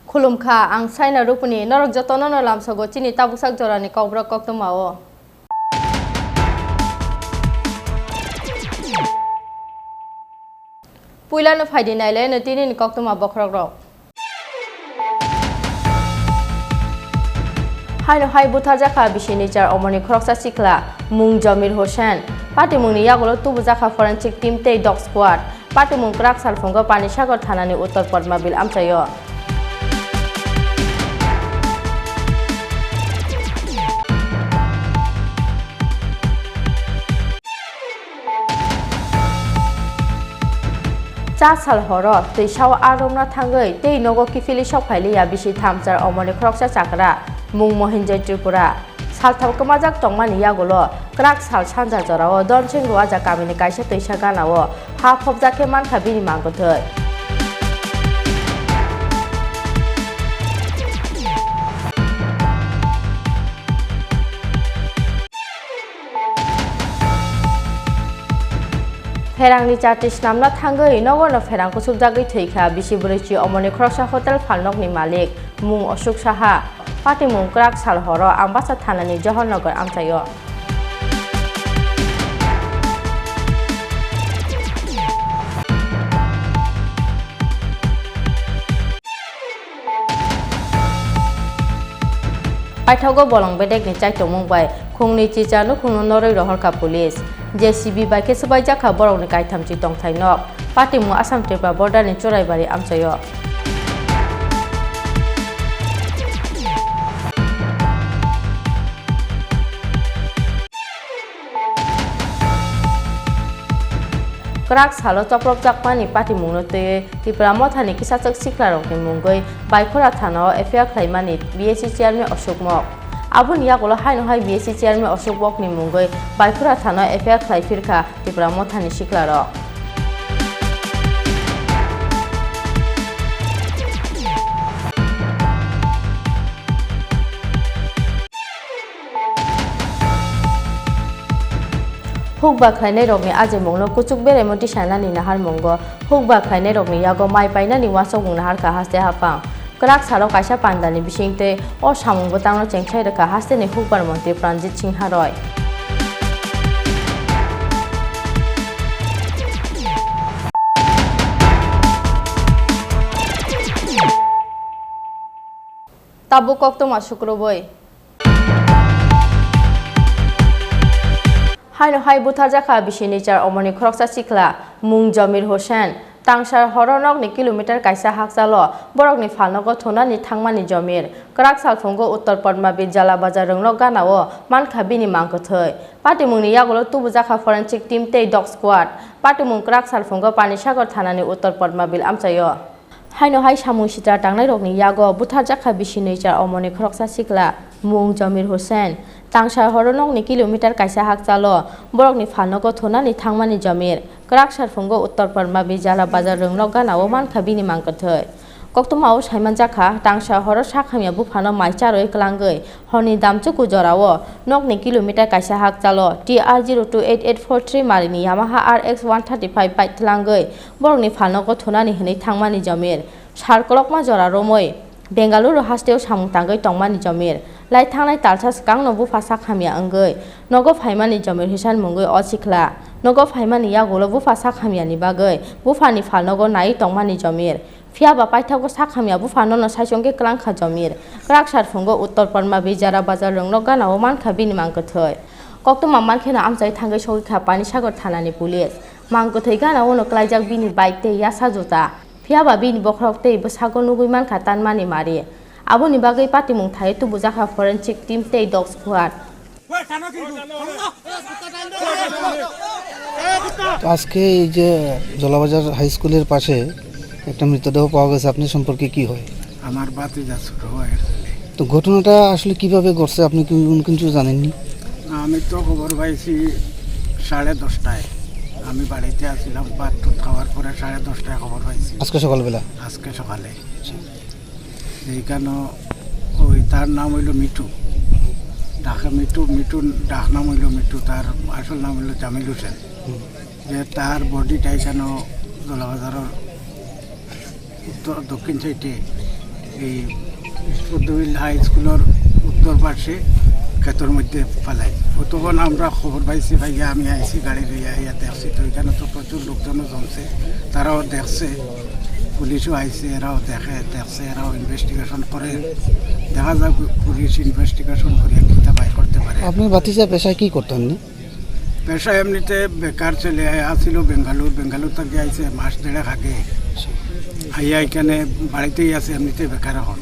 खुलुमखा आं साइना रुपुनि नरक जतन लामसगो चिनि ताबुक जरानि कब्र कक्तमाओ पुइलानो फाइदि नाइले नतिनि कक्तमा बखरक हाइनो हाइ बुथार जाखा बिसिनि चार अमरनि खरकसा सिखला मुंग जमीर हुसैन पार्टी मुंगनि यागलो तुबु जाखा फरेंसिक टीम ते डग स्क्वाड पार्टी मुंग क्राक सालफंग पानी सागर थानानि उत्तर पद्मा बिल आमचायो साल हर तैसाव आरमना थांगै तै नगो किफिलि सफाइलिया बिसि थामचार अमरनि खरकसा चाकरा मुंग महिंजय त्रिपुरा सालथाव कमाजाक तंमानि यागलो क्राक साल सानजा जराव दनसिं रुवाजा कामिनि काइसा तैसा गानाव हा फबजाके मानखा बिनि मांगथै फेरांनि चार्टिस नामना थांगै नगरनो फेरांखौ सुबजागै थैखा बिसि बुरैचि अमरनि खरकसा हटेल फालनकनि मालिक मुंग अशोक साहा पार्टी मुंग क्राक साल हर आंबासा थानानि जहरनगर आमचायो पाइथावगो बलं बेदेगनि चाइतो मुंबाय खुंनि चिचानु खुंनो नरै रहरका पुलिस जेसीबी बाइके सबाय जाखा बरंनि गायथामचि तंथाइनक पार्टी मु आसाम त्रिपुरा बर्डारनि चोराइबारि आमचायो क्राक सालो चप्रप जाकमानि पार्टी मुंनो ते त्रिपुरा मथानि किसाचक सिखलारंनि मुंगै बाइखरा थानाव एफआईआर खालामनानि बीएससी चेयारमैन अशोक मक आबुनि यागलो हाइनो हाइ बीएससी चेयारमैन अशोक मकनि मुंगै बाइखरा थानाव एफआईआर खालामफिरखा त्रिपुरा मथानि सिखलारक हुकबा खाइनाय रगनि आजे मंगनो कुचुक बेरे मति सानानि नाहार मंगो हुकबा खाइनाय रगनि यागो माइ पाइनानि वासक मंग नाहार का हास्ते हापां क्राक सालो काइसा पान्दानि बिसिंते अ सामुंगो तांनो चेंगसाइ रका हास्तेनि हुकबार मंत्री प्राणजित सिंह रॉय ताबु कक्तमा शुक्रबोय हाइनो हाइ बुथार जाखा बिसिनि चार अमरनि खरकसा सिखला मुंग जमीर हुसैन तांसार हरनकनि किलोमीटर काइसा हाकजालो बरकनि फालनगो थोनानि थांमानि जमीर क्राक सालफंगो उत्तर पद्मा बिल जाला बाजार रंगनो गानाव मानखा बिनि मांगथै पार्टी मुंगनि यागलो तुबु जाखा फरेंसिक टीम ते डग स्क्वाड पार्टी मुंग क्राक सालफंगो पानी सागर थानानि उत्तर पद्मा बिल आमचायो हाइनो हाइ सामुं सिटा टांनाय रगनि यागो बुथार जाखा बिसिनि चार अमरनि खरकसा सिखला मुंग जमीर हुसैन तांसार हरनकनि किलोमीटर काइसा हाकजालो बरकनि फालनगो थोनानि थांमानि जमीर क्राक सालफंगो उत्तर पद्मा बिल जाला बाजार रंगनो गानाव मानखा बिनि मांगथै कक्तमाव साइमान जाखा तांसा हर साखामिया बुफानो माइचारै क्लांगै हरनि दामचुकु जराव नकनि किलोमीटर काइसा हाकजालो TR 028843 मारिनि यामाहा RX 135 बाइक थलांगै बरकनि फालनगो थोनानि हनै थांमानि जमीर सारकलकमा जरा रमै बेंगालुरु हास्तेव सामुं तांगै तंमानि जमीर लाई थांनाय तालसास कांनो बुफा साखामिया अंगै नगो फाइमानि जमीर हिसान मुंगै असिखला नगो फाइमानि यागलो बुफा साखामियानि बागै बुफानि फालनगो नाइ तंमानि जमीर Fiaba paithago sakhamya bufano no saisongge klangkha jomir krak sarfungo uttor parma bijara bazar rongno gana o mankha bini mangkothoi koktoma mankhena amchai thangai sogikha pani sagar thanani police mangkothoi gana ono klaijak bini bike te yasa jota Fiaba bini bokrok te bosago nugui mankha tanmani mari aboni bagai patimung thai tu bujaka forensic team te dog squad আজকে এই যে জলাবাজার high স্কুলের পাশে একটা মৃতদেহ পাওয়া গেছে, আপনি সম্পর্কে কি হয়? আমার ভাতিজা ছোট হয়। তো ঘটনাটা আসলে কিভাবে ঘটছে আপনি কি কিছু জানেননি? আমি তো খবর পাইছি 10:30টায়। আমি বাড়িতে আসছিলাম, ভাত খাওয়ার পরে 10:30টায় খবর পাইছি। আজকে সকালবেলা? আজকে সকালে। এইখানে ওই তার নাম হইল মিঠু, মিঠু ডাক নাম হইল মিঠু, তার আসল নাম হইল জামিল হোসেন। যে তার বডিটা এখানে জলাবাজারের উত্তর দক্ষিণ সাইডে এই পদ্মবিল হাই স্কুলের উত্তর পাশে ক্ষেতের মধ্যে ফেলাই। তখন আমরা খবর পাইছি, ভাইয়া আমি আইসি গাড়ি লইয়া ইয়া দেখছি। তো এখানে তো প্রচুর লোকজনও জমছে, তারাও দেখছে, পুলিশও আইসে, এরাও দেখছে, এরাও ইনভেস্টিগেশন করে। দেখা যাক পুলিশ ইনভেস্টিগেশন করে কিতা বাই করতে পারে। আপনার ভাতিজা পেশায় কি করতেন? পেশা এমনিতে বেকার ছেলে আসছিল, বেঙ্গালুর থেকে আইসে মাস 1.5 আগে। আইয়া এখানে বাড়িতেই আছে, এমনিতে বেকার হন।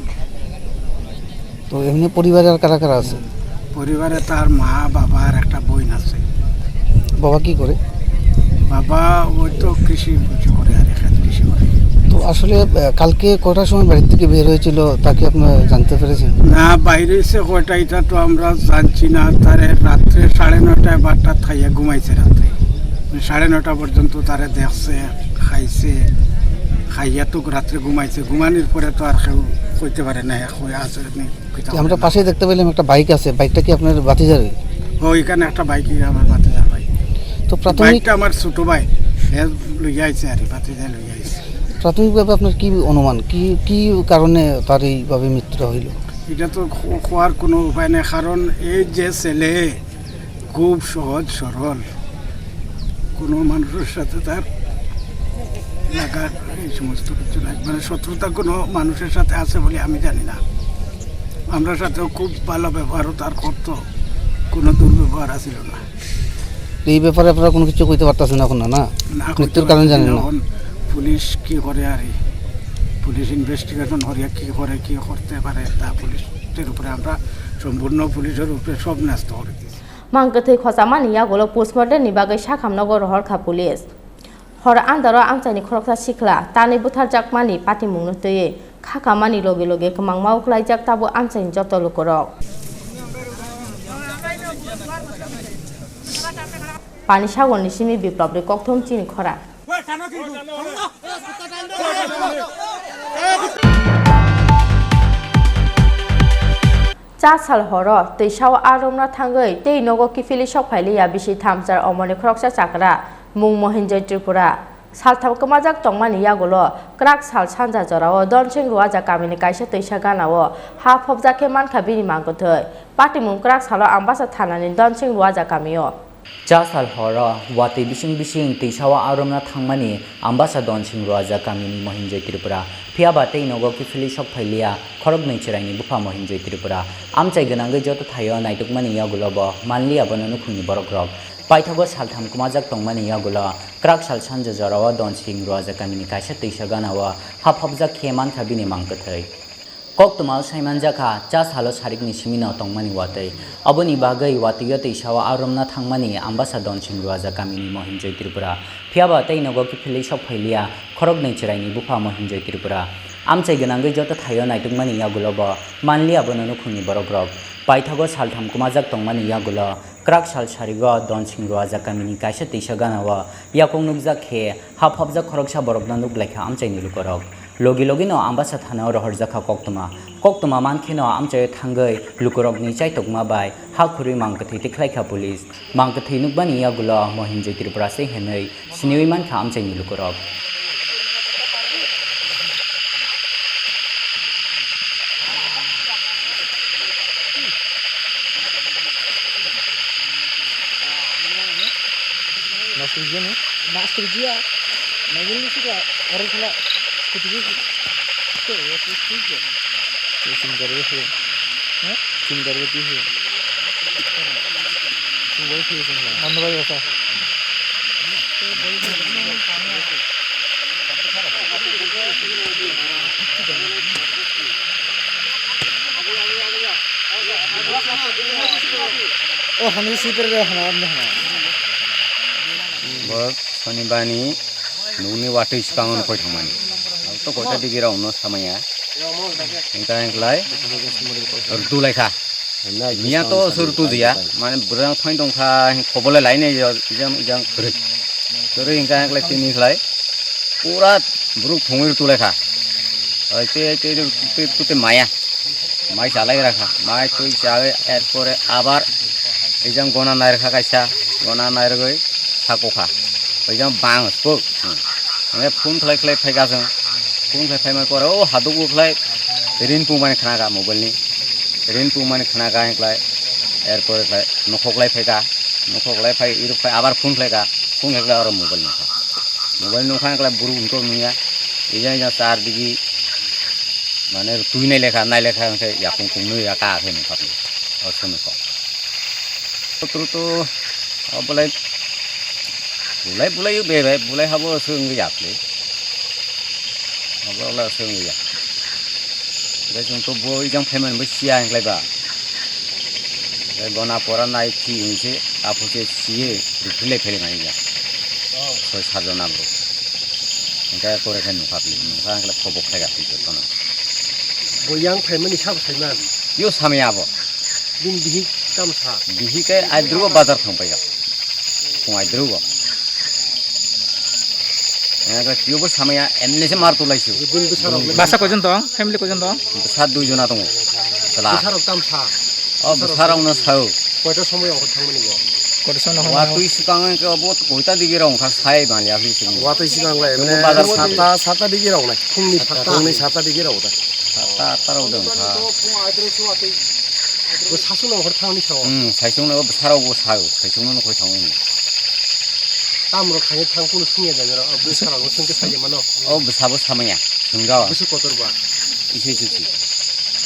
তো এমনি পরিবারে আর কারা কারা আছে? পরিবারে তার মা, বাবা আর একটা বোন আছে। বাবা কি করে? বাবা ওই তো কৃষি করে, আর কৃষি করে। তো আসলে কালকে কটার সময় বাড়ি থেকে বের হয়েছিল তাকে আপনারা জানতে পেরেছেন? না, বাইরে এসে কয়টা এটা তো আমরা জানছি না। তারে রাত্রে 9:30টায় বারটা খাইয়া ঘুমাইছে। রাত্রে 9:30 পর্যন্ত তারে দেখছে, খাইছে, খাইয়া তো রাত্রে ঘুমাইছে। ঘুমানোর পরে তো আর কেউ কইতে পারে না হয়ে আছে। আমরা পাশে দেখতে পেলাম একটা বাইক আছে, বাইকটা কি আপনার ভাতিজার? ওইখানে একটা বাইক আমার ভাতিজার বাইক। তো প্রাথমিক আমার ছোট ভাই লইয়া আইছে, আর ভাতিজা লইয়া আইছে। প্রাথমিকভাবে আপনার কি অনুমান, কি কারণে তার এইভাবে মৃত্যুটা হইল? এটা তো খোয়ার কোনো উপায় নেই, কারণ এই যে ছেলে খুব সহজ সরল, কোনো মানুষের সাথে তার লাগার এই সমস্ত কিছু নাই। মানে শত্রুতা কোনো মানুষের সাথে আছে বলে আমি জানি না। আমরা সাথেও খুব ভালো ব্যবহারও তার করতো, কোনো দুর্ব্যবহার আসিল না। এই ব্যাপারে আপনারা কোনো কিছু কইতে পারতেছেন এখন? না, মৃত্যুর কারণ জানেন না। পুলিশ কি করে, আর পুলিশ ইনভেস্টিগেশন করিয়া কি করে, কি করতে পারে, তা পুলিশের উপরে আমরা সম্পূর্ণ পুলিশের উপরে সব ন্যস্ত করে দিয়েছি। Mangkathai khosama ni yagolo postmortem ni bagai sakhamnago rohorkha police hor andaro amchaini khoroksa sikla tani buthar jakmani patimungno teye khakamani loge loge kemangma uklaijak tabo amchaini joto lokorok pani sagorni simi biplobri kokthom Chini Khorang Chasal horo tei saw aromna thangai tei nogo kifili sokphailiya bisi thamchar omoni khoroksa chakra mung mohinjai Tripura saltham kamajak tongmani yagolo krak sal sanja jorao donsing ruaja kamini kaisa teisa ganao ha phobjake mankha bini mangkothoi patimung krak salo ambasa thanani donsing ruaja kamio Chasal horo wati bising teisawa aromna thangmani ambasa donsing ruaja kamini mohinjai Tripura Fiaba tei nogo kifili sokphailiya khorok nei chiraini bufa mohinjai Tripura amchai ganangai joto thayo naitukmani yagulobo manli abono nukhungni borokrok paithago saltham kumajak tongmani yagulo krak sal sanja jorao donsing ruaja kamini kaisa teisa ganao haphabjak kheman khabini mangkothai koktumal saimanjaka chasalo sarikni simino tongmani watei aboni bagai watiyo teisawa aromna thangmani ambasa donsing ruaja kamini mohinjai Tripura Fiaba tei nogo kifili sokphailiya khorok nei chiraini bufa mohinjai Tripura amchai ganangai joto thayo naitukmani yagulobo manli abono nukhungni borokrok paithago saltham kumajak tongmani yagulo krak sal sarigo donsing ruaja kamini kaisa teisa ganao yakong nukjak khe haphabjak khoroksa borokna nuklaikha amchai ni lukorok logi no ambasa thana rohorjaka koktuma mankheno amchai thangai lukorokni chaitokma bai hakhuri mangkathai tikhlaikha police mangkathai nukbani yagulo mohinjai Tripura se henei siniwi mankha amchai ni lukorok Nostalgia, Nostalgia, Nostalgia, शनिबारनि न'नि वाटै सिगाङाव फै थांमानि तो गयता दिगिराव न सामाया इंकालाय रुतुलायखा मिया तो सुरतु दिया माने बुरां थां दंखा खबले लायने इजां ग्रिक तोरे इंकालाय तिनिलाय पूरा ब्रुक थंगै रुतुलायखा ते माया माइ जालाय राखा माइ तो जागे एरपरे आबार इजां गना नायरखा कायसा गना नायरगै साकोखा इजां बांग स्पक माने फुन खलाय फैगाजों फुन खलाय करे ओ हादुगु खलाय रिन पुमानि खानागा मोबाइलनि रिन पुमानि खानागा इंक्लाय एरपरे खलाय नखकलाय फै इरुफाय आबार फुन खलायगा आरो मोबाइल नखा इंक्लाय बुरु उनतो नुया इजां चार दिगि माने तुई नाय लेखा ओंखाय याखुं खुंनो याका आखै नखाबो असमखौ तो अबलाय बुलाय बेबाय बुलाय हाबो सोंगै याखलै अबला सोंगै या ओमफ्राय जोंथ' बयजों फैमानबो सिया इंक्लायबा गना परा नाय थि इंसे आफुसे सिये रुफिलाय फैलाय या सय साजना ब्रो ओंखाय करेखाय नखाबलै नखा इंक्लाय खबक थायगासिनो दङ Boyang family sab saiman. यो सामयाबो Din bihi tamsa. बिहिकै आइद्रुबो बाजार थांबाय फुं आइद्रुबो एगा तियोबो सामया एमनेसे मारतुलायसु Din besar og. Basa kojun dong, family kojun dong. सात दुई जना दङ साला Besar og tamsa. अ बुसारावनो साउ Koita somoy og thangmani bo. Korson no. वा तुइ सिगां के अब गयता दिगिराव ओंखा Sai Mallya फैसिग Wata siganglay Yung bazar sata digiraw na. Kungni sata digiraw da. ता ताराव दं हा Bo sasun og thangni saw. साइसुंनो बुसारावबो साउ साइसुंनो खय थाङो Tamro khani thangkuno sungye danero. Besar og sungke saye mano. अ बुसाबो सामया सुंगाव Besu kotor ba. इसे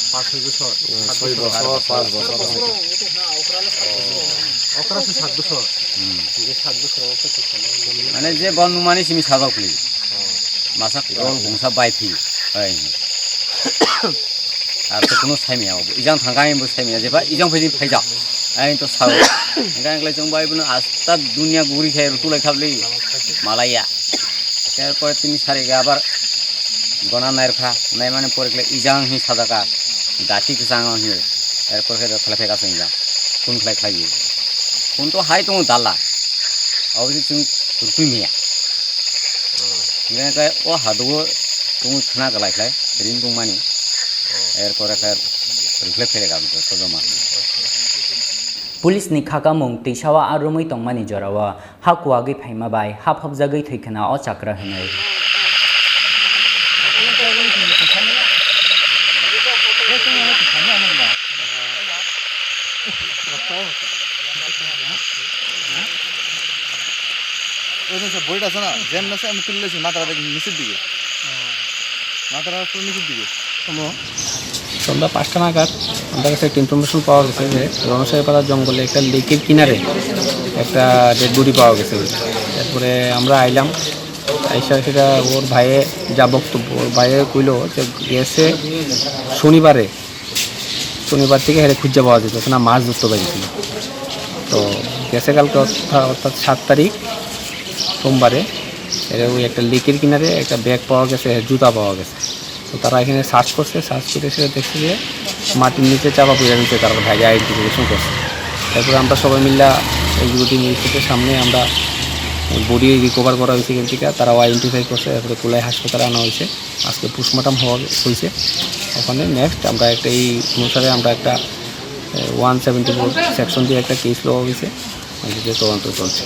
5 বছর 6 বছর 5 বছর okra se 7 বছর যে 7 বছর okra se माने जे बनुमानि सिमि साजाव खुलि मासा रल गंसा बायफि ओइ आरो कुनु साइमायाव इजां थांगायबो साइमाया जेबा इजां फैजि फाइजा आइ तो साव गांग्लाय जों बायबोनो आस्ता दुनिया गुरि खाय रुतुलाय खाबलै मालाया তারপরে তিনি সারিগে আবার গনা নাইরখা নাই মানে পরেকলে ইজাং হি সাজাকা গাটি জাং হি এরপর খেলা ফেকা সঙ্গা কোন খেলা খাইয়ে কোন তো হাই তো দালা অবধি তুমি রুপি মিয়া গায় ও হাদু তুমি খানা গলাই খাই রিন বুমানি এরপর রিফ্লেক্ট ফেলে গাবি তো জমা पुलिस नि खाका मुंग तिसावा आरुमै तंगमानि जरावा हाकुवागै फाइमाबाय हाफहाबजागै थैखना अ चाक्रा हनै ওইটা বইটা আছে না জেন আছে আমি তুললেছি মাথাটা নিচের দিকে মাথাটা পুরো নিচের দিকে সন্ধ্যা 5টা নাগাদ আমাদের কাছে একটা ইনফরমেশন পাওয়া গেছে যে রণসাইপাড়া জঙ্গলে একটা লেকের কিনারে একটা ডেড বডি পাওয়া গেছে। তারপরে আমরা আইলাম আইসা সেটা ওর ভাইয়ে যা বক্তব্য ওর ভাইয়ে কইল যে গেছে শনিবার থেকে হেরে খুঁজে পাওয়া যেত না মাছ ধরতে পারছিল। তো গেছে কালকে অর্থাৎ 7 তারিখ সোমবারে এর ওই একটা লেকের কিনারে একটা ব্যাগ পাওয়া গেছে, জুতা পাওয়া গেছে। তো তারা এখানে সার্চ করে সেটা দেখছে যে মাটির নিচে চাপা পড়ে নিচে তারা ভাইকে আইডেন্টিফিকেশন করছে। তারপরে আমরা সবাই মিলে এক্সিকিউটিভ ম্যাজিস্ট্রেটের সামনে আমরা বডি রিকভার করা হয়েছে এখান থেকে, তারাও আইডেন্টিফাই করছে। তারপরে কোলাই হাসপাতালে আনা হয়েছে, আজকে পোস্টমর্টম হয়েছে ওখানে। নেক্সট আমরা একটা এই অনুসারে আমরা একটা 174 সেকশন দিয়ে একটা কেস লওয়া হয়েছে, যে তদন্ত চলছে।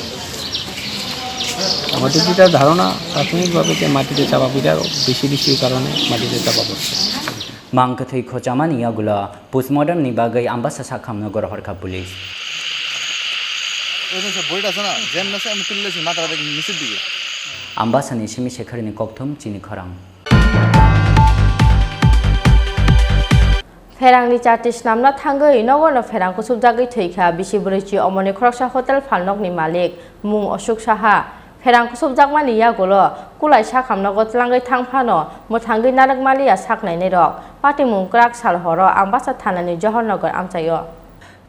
আমাদের যেটা ধারণা প্রাথমিকভাবে যে মাটিতে চাপা পড়ার বেশি কারণে মাটিতে চাপা পড়ছে। मांगथै खोचामानि यागुला पोस्टमर्टम नि बागै आम्बासा साखामनो गरहरखा पुलिस ওইটা বইটা আছে না জেন আছে আমি তুললেছি মাথাটা নিচের দিকে आम्बासानि सिमी शेखरनि कक्थुम चिनी खरां। Ferangni chartis namna thangai nogono ferang kusub jagoi thৈখা bisiburichi omoni khoroksa hotel phalnokni malik mung Ashok Saha ferang kusub jagmani yagolo kulai sakhamnogo tlangai thangphano mothangai narakmaliya saknaini rok pati mung krak sal horo ambasa thanani Johornagar amchayo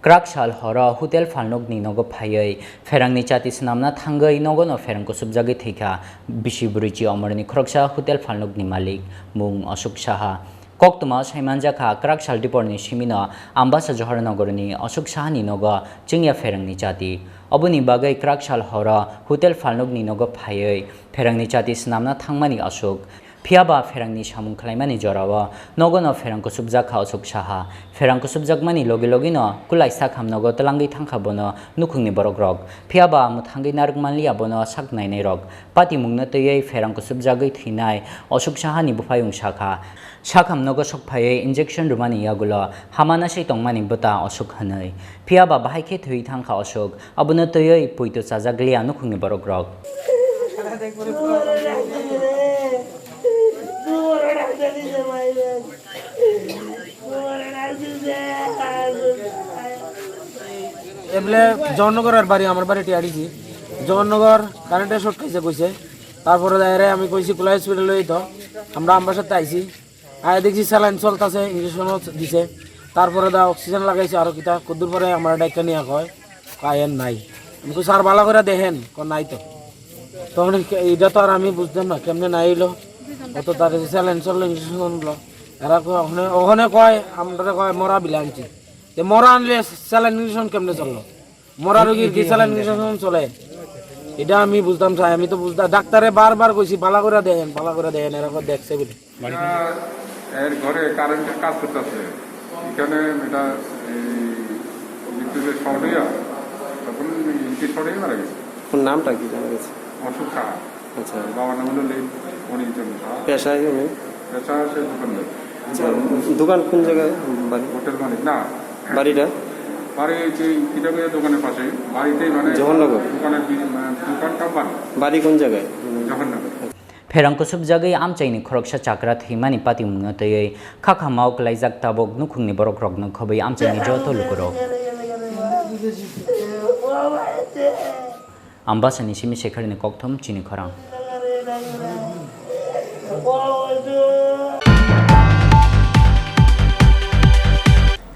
Krak sal horo hotel phalnokni nogo phayai ferangni chartis namna thangai nogono ferang kusub jagoi thৈখা bisiburichi omoni khoroksa hotel phalnokni malik mung Ashok Saha Koktuma Saimanjaka Krak Saldiporni Shimino Ambasa Johornagarni Ashok Sahani nogo Chingya Ferangni Chati Abuni Bagai Krak Sal Hora Hotel Phalnokni nogo Phayai Ferangni Chati Snamna Thangmani Ashok Phiaba Ferangni Samung Khlaimani Jorawa Nogono Ferang Kusubjaka Ashok Saha Ferang Kusubjakmani Logi Logino Kulai Sakham nogo Talangi Thangkhabono Nukhungni Borokrok Phiaba Muthangi Narkmanliya bono Saknaini Rok Pati Mungna Teyai Ferang Kusubjagai Thinai Ashok Sahani Bufayung Shakha Shakham nogo sokphaye injection rumani yagulo hamana sei tongmani bota Ashok hanai phiaba bahaike thui thangkha Ashok abuna toyoi puito chajaglia nukhungni borokrok এবলে জনগরের বাড়ি আমার বাড়ি টিআরডিসি জনগর কারেন্টে short খাইছে কইছে তারপরে দাইরে আমি কইছি Kulai hospital লই তো আমরা আমার সাথে আইছি আয় দেখছি স্যালাইন চলতেছে ইনজেকশনও দিছে তারপরে দা অক্সিজেন লাগাইছে আর কিটা কদ্দুর পরে আমার ডাক্তার নিয়ে কয় কায়েন নাই আমি কই স্যার ভালো করে দেখেন কোন নাই তো তখন এইটা তো আর আমি বুঝতাম না কেমনে নাই এলো অত তার স্যালাইন চললো ইনজেকশন হলো এরা ওখানে কয় আমরা কয় মরা বিলে আনছি যে মরা আনলে স্যালাইন ইনজেকশন কেমনে চললো মরা রোগীর কি স্যালাইন ইনজেকশন চলে এটা আমি বুঝতাম চাই আমি তো বুঝতাম ডাক্তারে বারবার কইছি ভালো করে দেখেন এরকম দেখছে বলে এর ঘরে কারেন্টের কাজ করতেছে এখানে এটা বিদ্যুতের শর্ট হইয়া তখন ইনকি শর্ট হয়ে মারা গেছে নামটা কি জানা গেছে অশোক সাহা আচ্ছা বাবার নাম হলো অনির্জন সাহা পেশায় উনি পেশা সে দোকানদার আচ্ছা দোকান কোন জায়গায় বাড়ি হোটেল মালিক না বাড়িটা বাড়ি হচ্ছে কিতাবের দোকানের পাশে বাড়িতেই মানে জহরনগর দোকানের দোকান কোম্পানি বাড়ি কোন জায়গায় জহরনগর Ferang kusub jagai amchaini khoroksa chakra thimani pati mungna toyei khakha mauk laijak tabok nukhungni borokrok no khobai amchaini joto lukorok Ambasani Simi Shekharini Kokthom Chini Khorang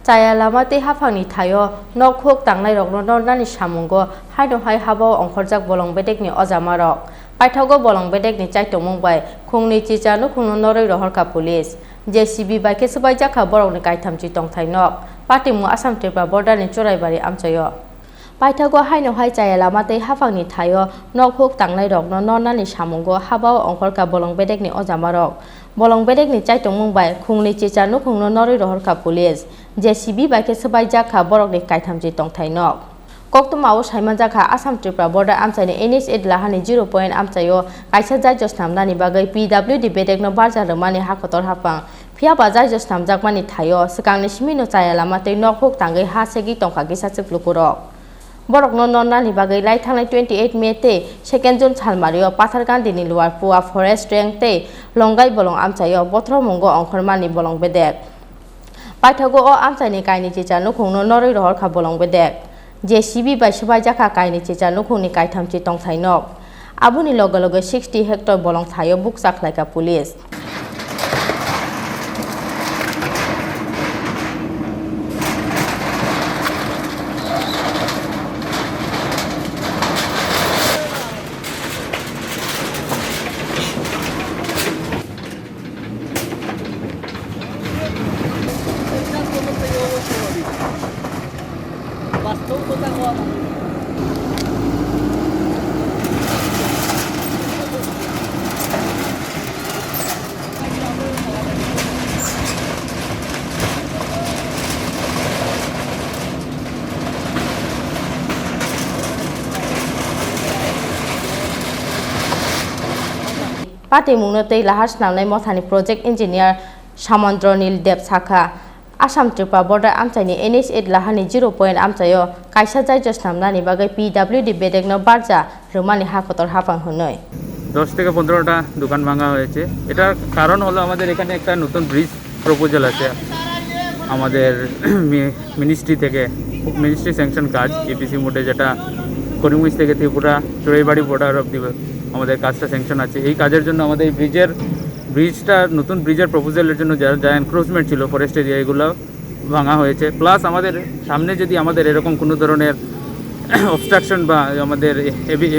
Chaya lamati hafangni thayo nokhok tangnai rok no nani samungo haino hai habo ongkhorjak bolong bedekni ojamarok Paithago bolong bedekni chaitong mungbai khungni chicha no khungno noroi rohorka police JCB baike sabai jakha borokni kaithamchi tongthainok patimu Assam Tripura border ni choraibari amchayo Paithago haino hai chaya lamati hafangni thayo nokhok tangnai rok no nani samungo habao ongkhorka bolong bedekni ojamarok bolong bedekni chaitong mungbai khungni chicha no khungno noroi rohorka police JCB baike sabai jakha borokni kaithamchi tongthainok Koktumao Saimanjaka Assam Tripura border amchaini Night-08th lahani 0 point amchayo kaisa jai josnamnani bagai PWD bedekno barja romani hakotor hapang phiaba jai josnamjakmani thayo sikangni simino chaya lamatei nokhok tangai ha segi tongkhagi sachiplukurok borok no nonnani bagai lai thangnai 28 May te 2 June salmario Pathargandini luar Pua forest rank te longai bolong amchayo bothro mungo ongkhormani bolong bedek Paithago o amchaini kaini chicha nukhungno noroi rohorkha bolong bedek JCB by sabai jakha kaini chicha nukhungni kaithamchi tongthainok abuni loge loge 60 hectare bolong thayo buk saklaika police Pati mungnotei lahar snamnai mothani project engineer Samandronil Deb Sakha Assam Tripura border amchaini Night-08th lahani 0 point amchayo kaisa jai josnamnani bagai PWD bedekno barja romani hakotor hapang honoi 10 থেকে 15টা দোকান ভাঙা হয়েছে এটার কারণ হলো আমাদের এখানে একটা নতুন ব্রিজ প্রপোজাল আছে আমাদের মিনিস্ট্রি স্যাংশন কাজ এপিসি মোডে, যেটা করিমগঞ্জ থেকে ত্রিপুরা চড়াইবাড়ি বর্ডার অব্দি আমাদের কাজটা স্যাংশন আছে। এই কাজের জন্য আমাদের এই নতুন ব্রিজের প্রপোজালের জন্য যা এনক্রোচমেন্ট ছিল ফরেস্ট এরিয়া, এগুলো ভাঙা হয়েছে। প্লাস আমাদের সামনে যদি আমাদের এরকম কোনো ধরনের অবস্ট্রাকশন বা আমাদের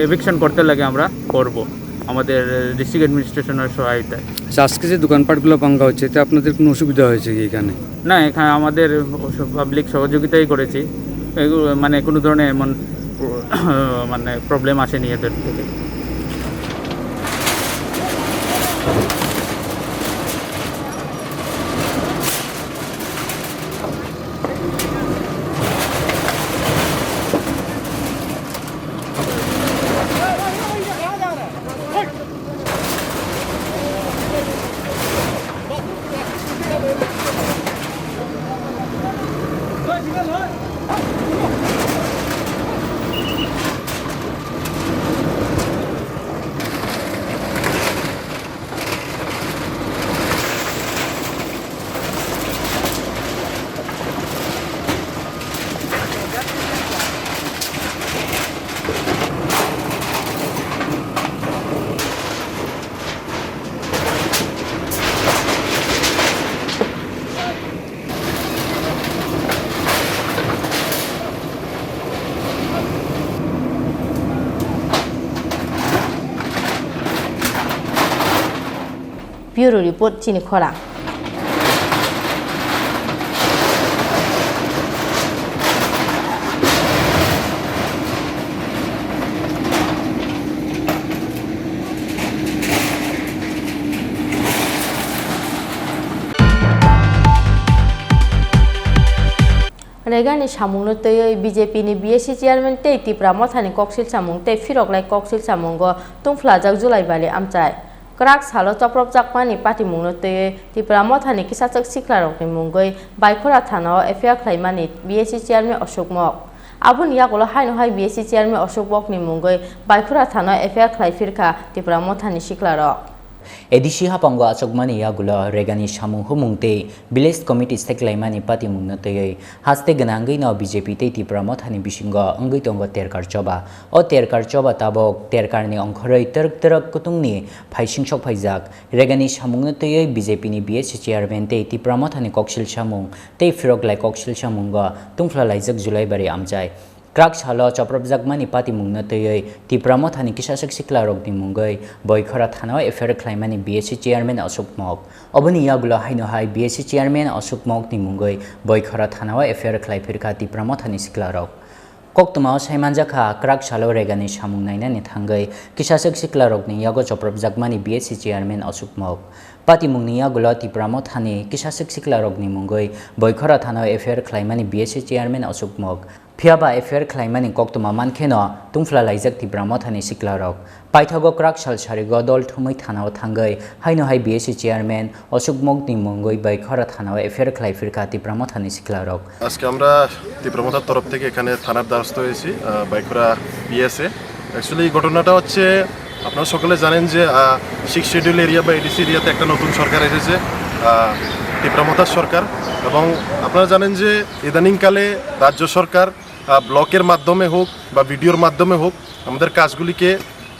এভিকশন করতে লাগে, আমরা করব আমাদের ডিস্ট্রিক্ট অ্যাডমিনিস্ট্রেশনের সহায়তায়। আজকে যে দোকানপাটগুলো ভাঙা হচ্ছে, এতে আপনাদের কোনো অসুবিধা হয়েছে কি এখানে? না, এখানে আমাদের পাবলিক সহযোগিতাই করেছি, এগুলো মানে কোনো ধরনের এমন মানে প্রবলেম আসেনি এদের থেকে। Bureau Report Chini Khorang. Regani samung tei BJP ni BSC chairman tei Tripura mothani koksil samung tei firoklai koksil samungo tungflajak Julai bali amchai. Krak salo choprop jakmani party mungno tei Tripura mothani kisachak siklarokni mungoi Baikhora thanao affair khlaimani BSC chairman Ashok Mok. Abun yakolo haino hai BSC chairman Ashok Mok ni mungoi Baikhora thanao affair khlaifirkha Tripura mothani siklarok. Edishi hapango achokmani yagulo regani samung humungte village committee steklaimani pati mungnate haste ganangai no BJP te Tripura mothani bisingo angai tongo terkar choba o terkar choba tabok terkarni ongkhoroi terk kutungni phaising sok phaijak regani samungnate BJP ni BSC chairman te Tripura mothani koksil samung te firoklai koksil samungo tungfla laijak Julai bari amjai Krak salo choprop jakmani pati mungnate Tripura mothani kisachak siklarokni mungoi Baikhora thanao affair khlaimani BSC chairman Ashok Mok oboni yagulo haino hai BSC chairman Ashok Mok ni mungoi Baikhora thanao affair khlaifirkha Tripura mothani siklarok koktuma saimanjakha krak salo regani samung nainani thangai kisachak siklarokni yago choprop jakmani BSC chairman Ashok Mok pati mungni yagulo Tripura mothani kisachak siklarokni mungoi Baikhora thanao affair khlaimani BSC chairman Ashok Mok Phiaba affair khlaimani koktuma mankheno tungfla laijak Tripura mothani siklarok paithago krak sal sarigo dol thumai thanao thangai haino hai BSC chairman Ashok Mok ni mungoi Baikhora thanao affair khlaifirkha Tripura mothani siklarok আজকে আমরা ত্রিপুরা মোথার তরফ থেকে এখানে থানার দ্বারস্থ হয়েছি বাইখরা পিএসএ actually এই ঘটনাটা হচ্ছে আপনারা সকলে জানেন যে 6 শিডিউল এরিয়া বা এডিসি এরিয়াতে একটা নতুন সরকার এসেছে ত্রিপুরা মোথার সরকার এবং আপনারা জানেন যে ইদানিংকালে রাজ্য সরকার ব্লকের মাধ্যমে হোক বা ভিডিওর মাধ্যমে হোক আমাদের কাজগুলিকে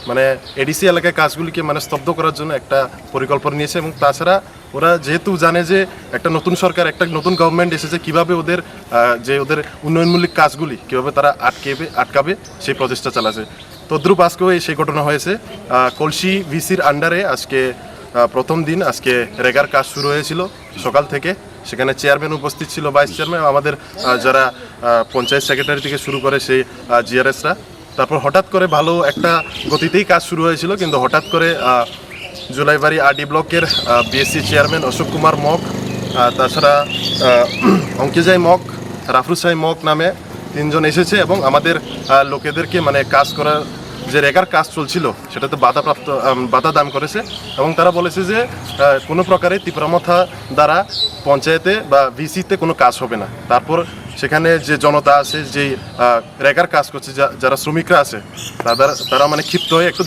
মানে এডিসি এলাকায় কাজগুলিকে মানে স্তব্ধ করার জন্য একটা পরিকল্পনা নিয়েছে এবং তাছাড়া ওরা যেহেতু জানে যে একটা নতুন সরকার একটা নতুন গভর্নমেন্ট এসেছে কিভাবে ওদের উন্নয়নমূলক কাজগুলি কিভাবে তারা আটকাবে সেই প্রচেষ্টা চালাচ্ছে তদ্রুপ আজকেও সেই ঘটনা হয়েছে কলসি ভিসির আন্ডারে আজকে প্রথম দিন আজকে রেগার কাজ শুরু হয়েছিল সকাল থেকে সেখানে চেয়ারম্যান উপস্থিত ছিল ভাইস চেয়ারম্যান আমাদের যারা পঞ্চায়েত সেক্রেটারি থেকে শুরু করে সেই জিআরএসরা তারপর হঠাৎ করে ভালো একটা গতিতেই কাজ শুরু হয়েছিল কিন্তু হঠাৎ করে জুলাইবাড়ি আরডি ব্লকের বিএসসি চেয়ারম্যান অশোক কুমার মক তাছাড়া অঙ্কিজাই মক রাফরুসাই মক নামে তিনজন এসেছে এবং আমাদের লোকেদেরকে মানে কাজ করার যে রেগার কাজ চলছিল সেটাতে বাধা দান করেছে এবং তারা বলেছে যে কোনো প্রকারে ত্রিপুরামথা দ্বারা পঞ্চায়েতে বা ভিসিতে কোনো কাজ হবে না। তারপর সেখানে যে জনতা আছে, যে রেগার কাজ করছে, যারা শ্রমিকরা আছে, তারা মানে ক্ষিপ্ত হয়ে একটু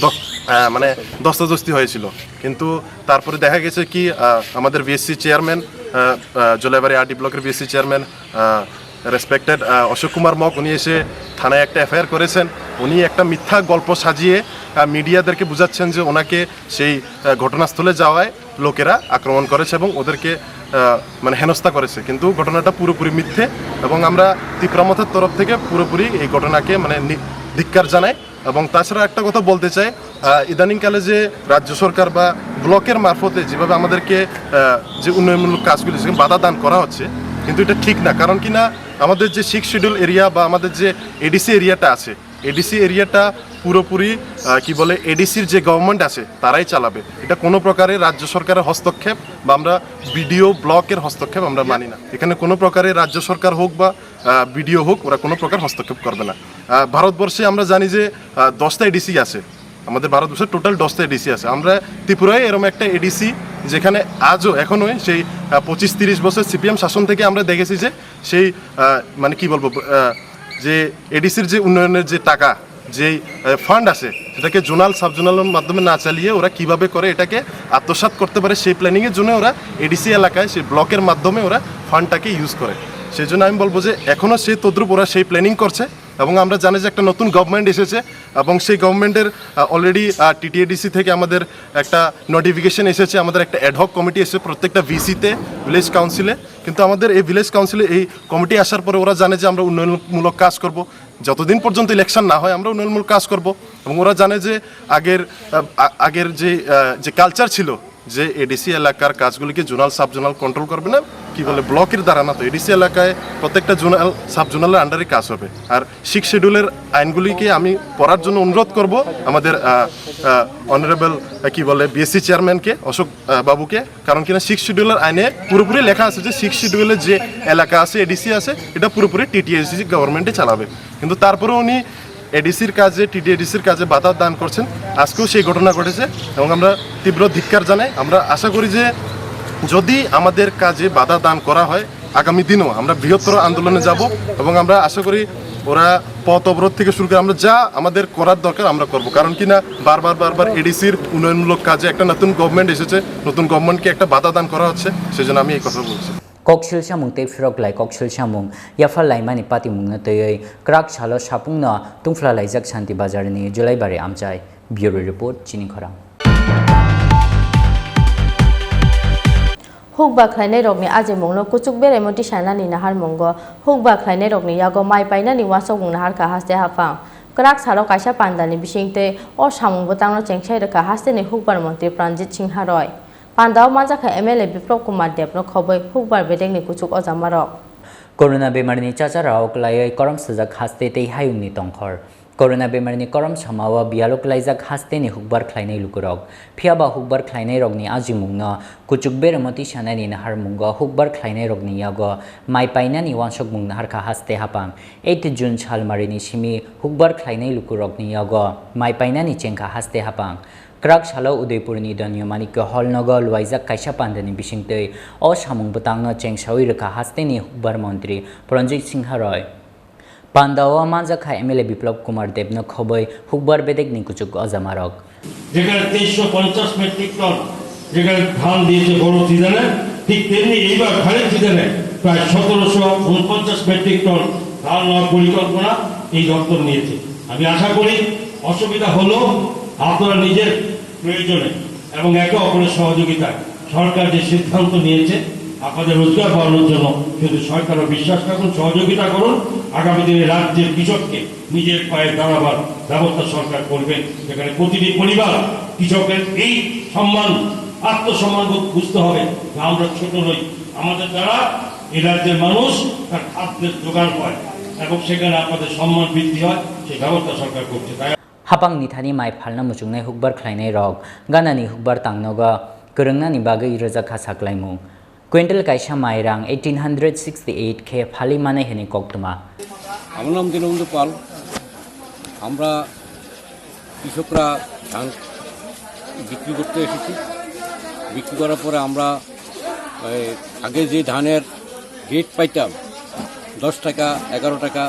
মানে দস্তাদস্তি হয়েছিল। কিন্তু তারপরে দেখা গেছে কি আমাদের বিএসসি চেয়ারম্যান, জলাইবাড়ি আরডি ব্লকের BSC chairman respected Ashok Kumar Mak, উনি এসে থানায় একটা এফআইআর করেছেন। উনি একটা মিথ্যা গল্প সাজিয়ে মিডিয়াদেরকে বুঝাচ্ছেন যে ওনাকে সেই ঘটনাস্থলে যাওয়ায় লোকেরা আক্রমণ করেছে এবং ওদেরকে মানে হেনস্থা করেছে, কিন্তু ঘটনাটা পুরোপুরি মিথ্যে এবং আমরা ত্রিপুরামথার তরফ থেকে পুরোপুরি এই ঘটনাকে মানে ধিক্কার জানাই। এবং তাছাড়া একটা কথা বলতে চাই, ইদানিংকালে যে রাজ্য সরকার বা ব্লকের মারফতে যেভাবে আমাদেরকে যে উন্নয়নমূলক কাজগুলি সেখানে বাধা দান করা হচ্ছে, কিন্তু এটা ঠিক না। কারণ কি না, আমাদের যে 6 শিডিউল এরিয়া বা আমাদের যে এডিসি এরিয়াটা আছে, এডিসি এরিয়াটা পুরোপুরি কি বলে এডিসির যে গভর্নমেন্ট আছে তারাই চালাবে। এটা কোনো প্রকারের রাজ্য সরকারের হস্তক্ষেপ বা আমরা বিডিও ব্লকের হস্তক্ষেপ আমরা মানি না। এখানে কোনো প্রকারের রাজ্য সরকার হোক বা বিডিও হোক, ওরা কোনো প্রকার হস্তক্ষেপ করবে না। ভারতবর্ষে আমরা জানি যে 10টা এডিসি আছে, আমাদের ভারতবর্ষে টোটাল 10টা এডিসি আছে। আমরা ত্রিপুরায় এরকম একটা এডিসি যেখানে আজও এখনোই সেই 25-30 বছর সিপিএম শাসন থেকে আমরা দেখেছি যে সেই মানে কি বলবো, যে এডিসির যে উন্নয়নের যে টাকা, যেই ফান্ড আছে, সেটাকে জোনাল সাবজোনালের মাধ্যমে না চালিয়ে ওরা কিভাবে করে এটাকে আত্মসাৎ করতে পারে, সেই প্ল্যানিংয়ের জন্য ওরা এডিসি এলাকায় সেই ব্লকের মাধ্যমে ওরা ফান্ডটাকে ইউজ করে। সেই জন্য আমি বলবো যে এখনও সেই তদ্রুপ ওরা সেই প্ল্যানিং করছে। এবং আমরা জানি যে একটা নতুন গভর্নমেন্ট এসেছে এবং সেই গভর্নমেন্টের অলরেডি টিটিএডিসি থেকে আমাদের একটা নোটিফিকেশন এসেছে, আমাদের একটা অ্যাডহক কমিটি এসেছে প্রত্যেকটা ভিসিতে, ভিলেজ কাউন্সিলে। কিন্তু আমাদের এই ভিলেজ কাউন্সিলে এই কমিটি আসার পরে ওরা জানে যে আমরা উন্নয়নমূলক কাজ করব, যতদিন পর্যন্ত ইলেকশন না হয় আমরা উন্নয়নমূলক কাজ করব। এবং ওরা জানে যে আগের যে কালচার ছিল যে এডিসি এলাকার কাজগুলিকে জোনাল সাবজোনাল কন্ট্রোল করবে না, কি বলে ব্লকের দ্বারা না, তো এডিসি এলাকায় প্রত্যেকটা জোনাল সাবজোনালের আন্ডারে কাজ হবে। আর 6 শিডিউলের আইনগুলিকে আমি পড়ার জন্য অনুরোধ করব আমাদের অনারেবল কি বলে বিএসসি চেয়ারম্যানকে, অশোক বাবুকে। কারণ কিনা 6 শিডিউলের আইনে পুরোপুরি লেখা আছে যে 6 শিডিউলের যে এলাকা আছে, এডিসি আছে, এটা পুরোপুরি টিটিএডিসি গভর্নমেন্টে চালাবে। কিন্তু তারপরে উনি এডিসির কাজে, টিটিএডিসির কাজে বাধা দান করছেন। আজকেও সেই ঘটনা ঘটেছে এবং আমরা তীব্র ধিক্কার জানাই। আমরা আশা করি যে যদি আমাদের কাজে বাধা দান করা হয়, আগামী দিনও আমরা বৃহত্তর আন্দোলনে যাব এবং আমরা আশা করি ওরা পথ অবরোধ থেকে শুরু করে আমরা যা আমাদের করার দরকার আমরা করব। কারণ কি না, বারবার এডিসির উন্নয়নমূলক কাজে একটা নতুন গভর্নমেন্ট এসেছে, নতুন গভর্নমেন্টকে একটা বাধা দান করা হচ্ছে, সেজন্য আমি এই কথা বলছি। Kokshil samung te frog lai kokshil samung yafal lai mani pati mung na toy krak chalo sapung na tungfla lai jak shanti bazar ni Julai bare amchai. Bureau report Chini Khorang. Hukba khlainai rokni aje mungno kuchuk bere moti sana ni nahar munggo hukba khlainai rokni yago mai paina ni wasok mung nahar ka haste hafang krak saro kaisa pandani bisingte o samung botangno chengsai reka haste ni hukbar mantri Pranjit Singh Haroi Pandao manjaka MLA Biplop Kumar Debno khoboi hukbar bedeng ni kuchuk ojamarok Corona bemarni chacha raok lai koram sajak haste tei hayung ni tongkhor Corona bemarni koram samawa bialok laijak haste ni hukbar khlainai lukurok phiaba hukbar khlainai rokni aji mungno kuchuk bermoti sanani nahar mungo hukbar khlainai rokni yago mai paina ni wansok mung nahar ka haste hapang 8 June chalmarini simi hukbar khlainai lukurokni yago mai paina ni chengka haste hapang Krak Shalo Udaipurni Danyo Manikyo Holnogol Waizak Kaisha Pandani Bishingte O Samung Butangno Cheng Shawirka Hasteni Hukbar Mantri Pranjit Singh Haroi Pandawa Manjaka MLA Biplop Kumar Debno Khoboi Hukbar Bedek Nikuchuk Ozamarok যেখানে 350 metric ton যেখানে ধান দিয়েছে বড় সিজনে ঠিক তেমনি এইবার খালের সিজনে প্রায় 1749 মেট্রিক টন ধান নেওয়ার পরিকল্পনা এই দপ্তর নিয়েছে আমি আশা করি অসুবিধা হলো আপনারা নিজের প্রয়োজনে এবং একে অপরের সহযোগিতায় সরকার যে সিদ্ধান্ত নিয়েছে আপনাদের রোজগার বাড়ানোর জন্য শুধু সরকারও বিশ্বাস রাখুন সহযোগিতা করুন আগামী দিনে রাজ্যের কৃষককে নিজের পায়ে দাঁড়াবার ব্যবস্থা সরকার করবেন যেখানে প্রতিটি পরিবার কৃষকের এই সম্মান আত্মসম্মান বুঝতে হবে আমরা ছোট নই আমাদের দ্বারা এই রাজ্যের মানুষ তার খাদ্যের জোগাড় পায় এবং সেখানে আপনাদের সম্মান বৃদ্ধি হয় সেই ব্যবস্থা সরকার করছে তাই Hapang nithani mai phalna muchungnai hukbar khlainai rok ganani hukbar tangnoga korongna ni bagai roja khasak laimung Quintal kaisa mai rang 1868 khe phali mane heni koktuma আমার নাম দীনবন্ধু পাল আমরা কৃষকরা ধান বিক্রি করতে এসেছি। বিক্রি করার পরে আমরা আগে যে ধানের রেট পাইতাম 10 টাকা 11 টাকা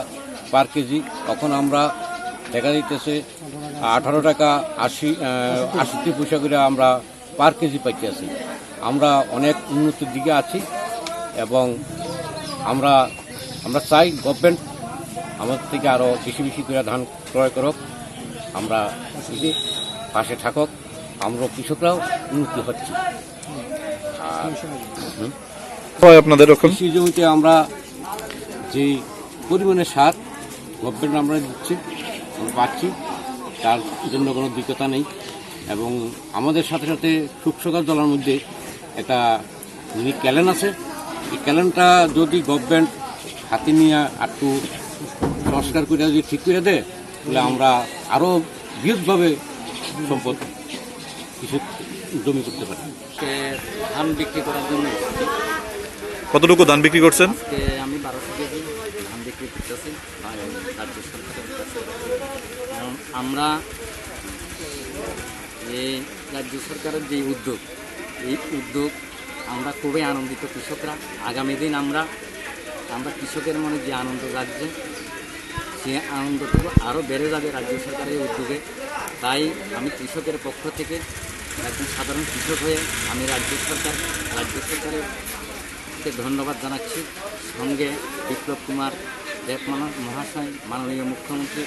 পার কেজি, তখন আমরা দেখা দিতেছে 18 টাকা 80 পয়সা করে আমরা পার কেজি পাইতে আছি। আমরা অনেক উন্নতির দিকে আছি এবং আমরা চাই গভর্নমেন্ট আমাদের থেকে আরও বেশি বেশি করে ধান ক্রয় করুক, আমরা পাশে থাকুক, আমরা কৃষকরাও উন্নতি হচ্ছে। আর আপনাদের কৃষি জমিতে আমরা যে পরিমাণে সার গভর্নমেন্ট আমরা দিচ্ছি, আমরা পাচ্ছি, তার জন্য কোনো দিকতা নেই। এবং আমাদের সাথে সাথে শুকসকার জলের মধ্যে একটা মিনি ক্যালেন আছে। এই ক্যালেনটা যদি গভর্নমেন্ট হাতে নিয়ে একটু সংস্কার করে যদি ঠিক করে দেয়, তাহলে আমরা আরও বৃহৎভাবে সম্পদ কিছু জমি করতে পারি। ধান বিক্রি করার জন্য কতটুকু ধান বিক্রি করছেন? আমি 1200 কেজি ধান বিক্রি করতেছি রাজ্য সরকারের কাছে। কারণ আমরা এই রাজ্য সরকারের যে উদ্যোগ, এই উদ্যোগ আমরা খুবই আনন্দিত কৃষকরা। আগামী দিন আমরা কৃষকের মনে যে আনন্দ লাগছে, সে আনন্দটুকু আরও বেড়ে যাবে রাজ্য সরকারের উদ্যোগে। তাই আমি কৃষকের পক্ষ থেকে একজন সাধারণ কৃষক হয়ে আমি রাজ্য সরকারের ধন্যবাদ জানাচ্ছি। সঙ্গে বিপ্লব কুমার দেব মহাশয়, মাননীয় মুখ্যমন্ত্রী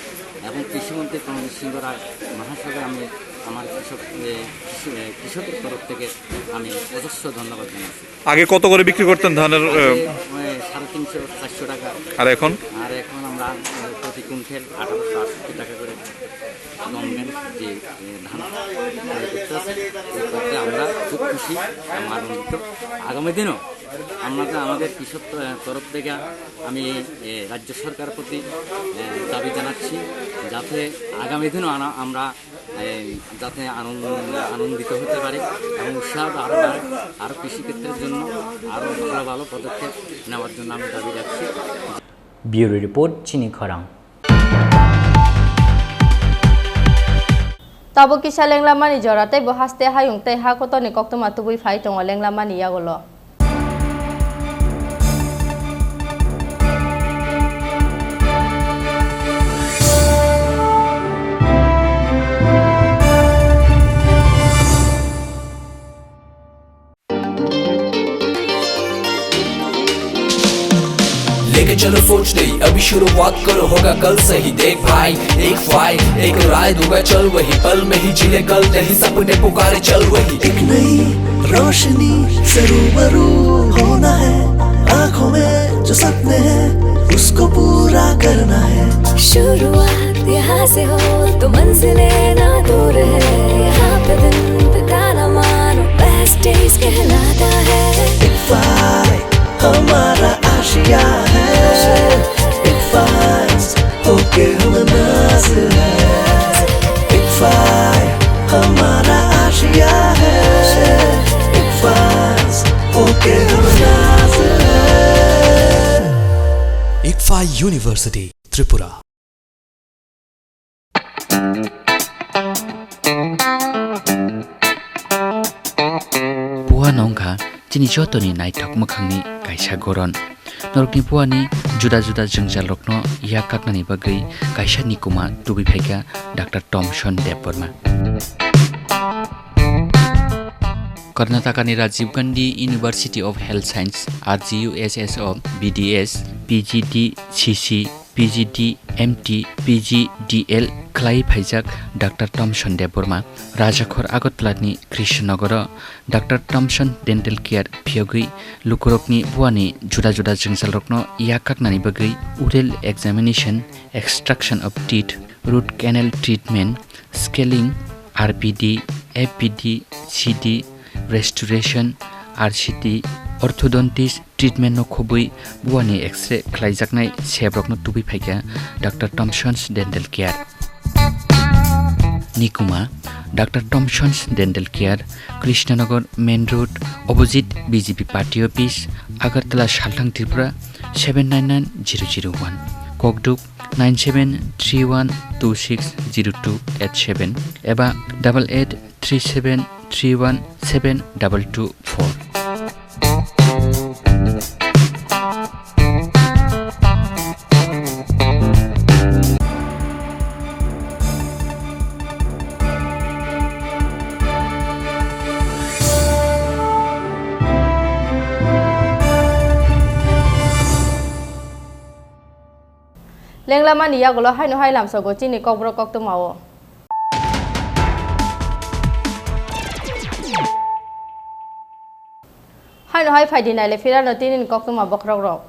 এবং কৃষিমন্ত্রী প্রণব সিংহ রায় মহাশয়কে আমি আমার কৃষকের তরফ থেকে আমি অজস্র ধন্যবাদ জানাচ্ছি। আগে কত করে বিক্রি করতেন ধানের? 350-400 টাকা। আর এখন আমরা প্রতি কুইন্টাল 1868 টাকা করে গভর্নমেন্ট যে ধান করতে আমরা খুব খুশি এবং আনন্দিত। আগামী দিনও আমাদের কৃষক তরফ থেকে আমি রাজ্য সরকারের প্রতি দাবি জানাচ্ছি, যাতে আগামী দিনও আমরা যাতে আনন্দিত হতে পারি এবং উৎসাহ আরও কৃষিক্ষেত্রের জন্য আরও ভালো ভালো পদক্ষেপ নেওয়ার জন্য আমি দাবি রাখছি। ব্যুরো রিপোর্ট, চিনি খরাং। Tabo kisah lenglamani jorate bohaste hayung teh hakoto ni kokto matubui fai tong lenglamani ya golo. लेके चलो सोच नहीं, अभी शुरुआत करो, होगा कल सही। देख भाई, एक फाइट एक राय दूंगा, चल वही पल में ही जिले कल नहीं, सपने पुकारे चल वही। एक नई रोशनी से रूबरू होना है, आँखों में जो सपने हैं उसको पूरा करना है। शुरुआत यहाँ से हो तो मंजिलें ना दूर है, यहाँ पे दिन बिताना मानो बेस्ट डेज कहलाता है। एक फाइट हमारा आशिया है, एक फाइट होके हम नाज है। एक फाइट हमारा आशिया है, एक फाइट होके हम नाज है। एक फाइट यूनिवर्सिटी त्रिपुरा। पुआ नौका चिनी चौतनी नाइटक मखंगनी कायसा गरन नरकनि पुआनि जुदा जुदा जंजाल रखनो या काकनानि बागै कायसा निकुमा दुबि फायगा डॉक्टर टमसन देव वर्मा। कर्नाटकानि Rajiv Gandhi university of health science RGUSSO BDS PGD CC PGD MT PGDL खलाई फाइजाक डॉक्टर टमसन देव वर्मा राजाखर आगरतलानि Krishnanagar doctor Thomson dental care फियोगै लुकुरकनि बुआनि जुदा जुदा जंजाल रखनो या काकनानि बागै oral examination extraction of teeth root canal treatment scaling RPD FPD CD restoration RCT orthodontist treatment नो खोबै बुआनि एक्सरे खलाइजाकनाय सेब्रकनो तुबि फाइगा डॉक्टर टमसन्स डेंटल केयर निकुमा doctor Thomson's dental care Krishnanagar main road opposite BJP party office Agartala सालथां त्रिपुरा 799001 कोकदुक 9731260287 एबा 8837317224। Lenglaman ni yagulo hai no hai lam so go chini kok bro kok to mawo. Hai no hai phai din nai le fira no tinin kok to ma bokrok rok.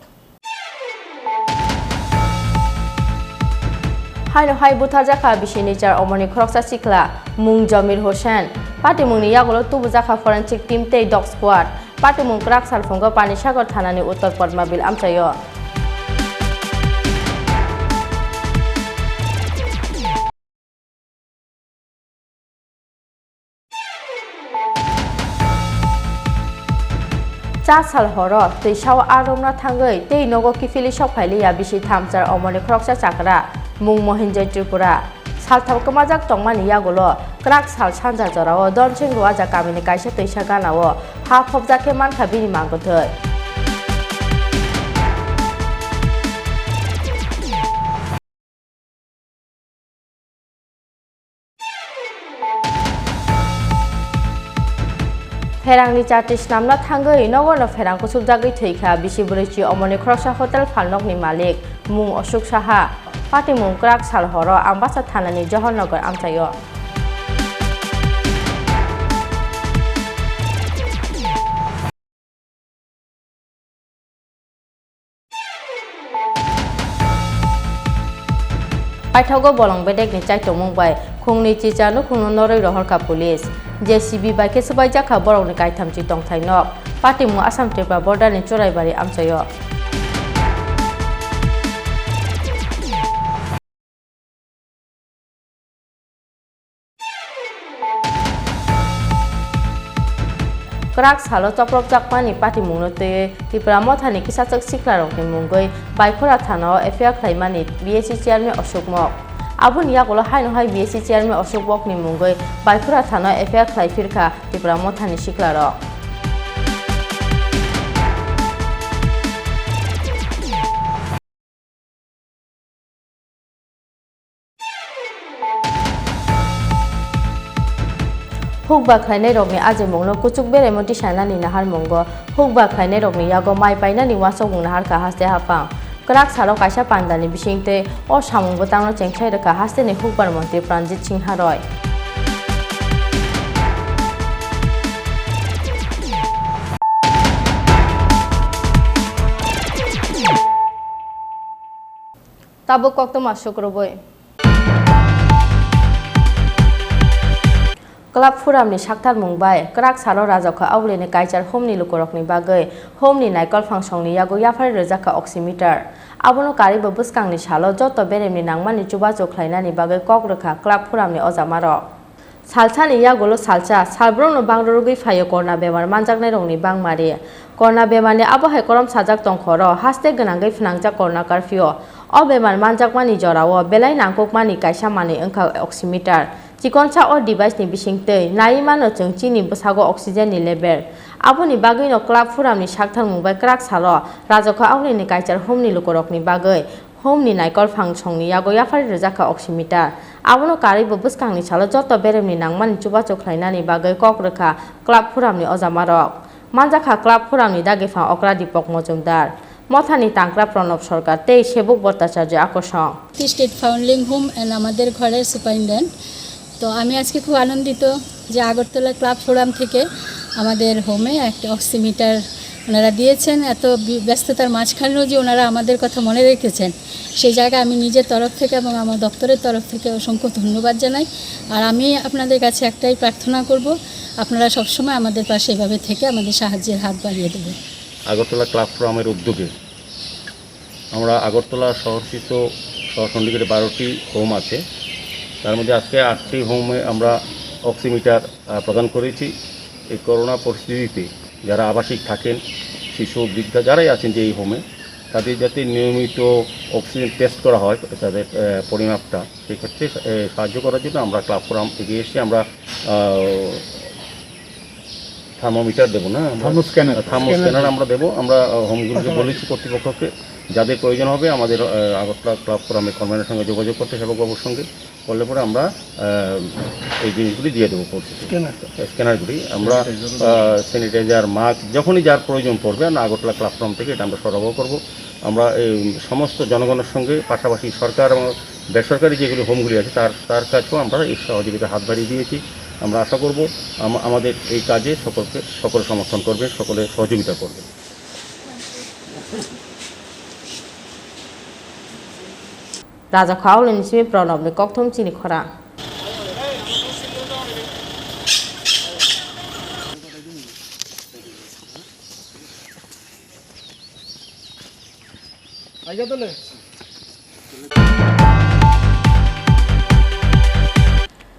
Hai no hai buthar jakha bishini char omoni khoroksa sikla mung Jamil Hossain pati mung ni yagulo tubu jakha forensic team te dog squad pati mung krak salfongo pani sagar thanani uttor Padmabil amchayo. Sal horo tei saw aromna thangoi tei nogo kifili sok phailiya bisi thamchar omoni khoroksa chakra mung Mohinjai Tripura salthab kamajak tongmani yagulo krak sal sanja jorao donching ruaja kamini kaisa teisa ganao ha phobjake mankha bini mangothoi. Ferangni chartis namna thangoi nogono ferang kusuk jagoi theikha bisi burichi omoni khoroksa hotel phalnok ni malik mung Ashok Saha pati mung krak sal horo ambasa thanani Johornagar amchayo. Paithago bolong bedek ni chai tomong bai khungni chichanu khungno noroi rohorka police JCB bai kesabai jakha borok ni kaithamchi tongthainok pati mu Assam Tripura border ni choraibari amchayo. Krak salo choprok jakmani pati mungno te Tripura mothani kisachak siklarok ni mungoi baikora thanao affair khlaimani BSC chairman Ashok Mok abuni yagulo hai no hai BSC chairman Ashok Mok ni mungoi baikora thanao affair khlaifirkha Tripura mothani siklarok. Hukba khainai rokni aje mungno kuchuk bere moti sanani nahar mungo hukba khainai rokni yago mai painani wasok mung nahar ka haste hapang krak salo kaisa pandani bisingte o samung botangno chengchai reka haste ni hukbar monti Pranjit Singh Haroi. Tabuk kokto masuk roboi. Club Furamni Shaktar Mumbai, Krak Salo Rajaka Aulini Kaichar Homni Lukorokni Bagai, Homni Naikol Fangsongni Yago Yafar Rezaka Oximeter. Abono Kariba Buskangni Shalo, Joto Beremni Nangmani Chubajo Klainani Bagai Kograka, Club Furamni Ozamaro. Salsani Yagolo Salsa, Salbrono Bangrugi Fayo Korna Bemar, Manjakne Rongni Bang Maria. Korna Bemani Abo Hekorom Sajak Tonkoro, Haste Ganangai Fnangja Korna Curfew. Obeman Manjakmani Jorawo, Belai Nangkokmani Kaisha Mani Unka Oximeter. Chikoncha or device ni bisingte naimano chung chini busago oxygen ni level aboni bagui no club furam ni shakthang mumbai krak salo rajaka auli ni kaichar homni lukorok ni bagai homni naikol fangsong ni yago yafari rejaka oximeter abono kari buskang ni salo joto berem ni nangman chuba chokhlaina ni bagai kokrekha club furam ni ojamarok manjakha club furam ni dagefa okra dipok mojumdar মথানি তাংকরা Pranab সরকার তেই সেবক ভট্টাচার্য আকর্ষণ state founding home and আমাদের ঘরের superintendent তো আমি আজকে খুব আনন্দিত যে আগরতলা ক্লাব ফোরাম থেকে আমাদের হোমে একটা অক্সিমিটার ওনারা দিয়েছেন এত ব্যস্ততার মাঝখানেও যে ওনারা আমাদের কথা মনে রেখেছেন সেই জায়গায় আমি নিজের তরফ থেকে এবং আমার দপ্তরের তরফ থেকে অসংখ্য ধন্যবাদ জানাই আর আমি আপনাদের কাছে একটাই প্রার্থনা করব আপনারা সবসময় আমাদের পাশে এভাবে থেকে আমাদের সাহায্যের হাত বাড়িয়ে দেবেন আগরতলা ক্লাব ফোরামের উদ্যোগে আমরা আগরতলা শহরস্থিত শহরচণ্ডীগড়ে 12টি হোম আছে তার মধ্যে আজকে 8টি হোমে আমরা অক্সিমিটার প্রদান করেছি এই করোনা পরিস্থিতিতে যারা আবাসিক থাকেন শিশু বৃদ্ধা যারাই আছেন যে এই হোমে তাদের যাতে নিয়মিত অক্সিজেন টেস্ট করা হয় তাদের পরিমাপটা, সেক্ষেত্রে সাহায্য করার জন্য আমরা ক্লাব ফোরাম এগিয়ে এসে আমরা থার্মোমিটার দেবো না, থার্মোস্ক্যানার আমরা দেবো। আমরা হোমগুলোকে বলেছি কর্তৃপক্ষকে যাদের প্রয়োজন হবে আমাদের আগরতলা ক্লাব ফোরামের কর্মীদের সঙ্গে যোগাযোগ করতে, সেবকবাবুর সঙ্গে করলে পরে আমরা এই জিনিসগুলি দিয়ে দেবো। স্ক্যানারগুলি আমরা স্যানিটাইজার, মাস্ক যখনই যার প্রয়োজন পড়বে আমরা আগরতলা ক্লাব ফোরাম থেকে এটা আমরা সরবরাহ করবো। আমরা এই সমস্ত জনগণের সঙ্গে পাশাপাশি সরকার এবং বেসরকারি যেগুলি হোমগুলি আছে তার কাছেও আমরা এই সহযোগিতা হাত বাড়িয়ে দিয়েছি। আমরা আশা করব আমাদের এই কাজে সকলে সমর্থন করবে, সকলে সহযোগিতা করবে। রাজা খাওয়ালেন নিসিমি প্রণব নি ককথম চিনি খরা